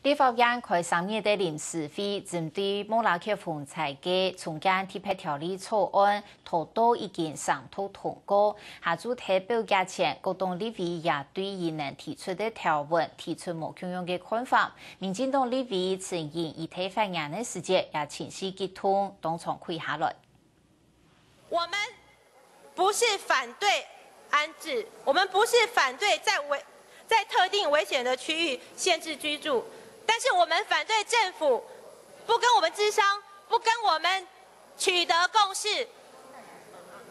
立法院开3日的临时会，针对莫拉克风采嘅重建铁皮条例草案，头都已经上头通过。下主提表决前，各党立委也对议能提出的条文提出无共用的看法。民进党立委承认，议题发言的时间也清晰激通，当场开下来。我们不是反对安置，我们不是反对在特定危险的区域限制居住。 但是我们反对政府不跟我们咨商，不跟我们取得共识，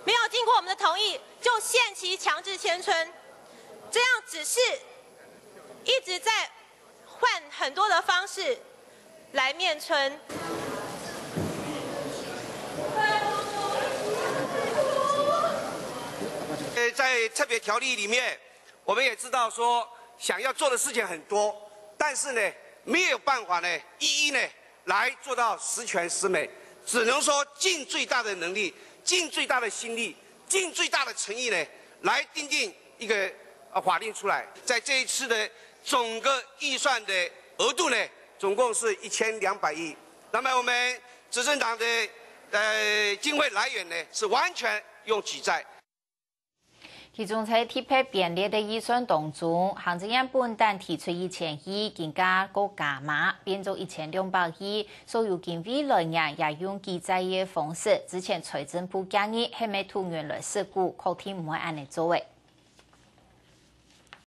没有经过我们的同意就限期强制迁村，这样只是一直在换很多的方式来面村。在特别条例里面，我们也知道说想要做的事情很多，但是呢。 没有办法呢，一一呢来做到十全十美，只能说尽最大的能力，尽最大的心力，尽最大的诚意呢，来订定一个法令出来。在这一次的总个预算的额度呢，总共是1200亿。那么我们执政党的经费来源呢，是完全用举债。 其中在铁皮编列的预算当中，行政院本单提出1000亿，更加个加码，变做1200亿。所有经费来源也用记载的方式。之前财政部建议，还没突然来事故，靠天唔会安尼做诶。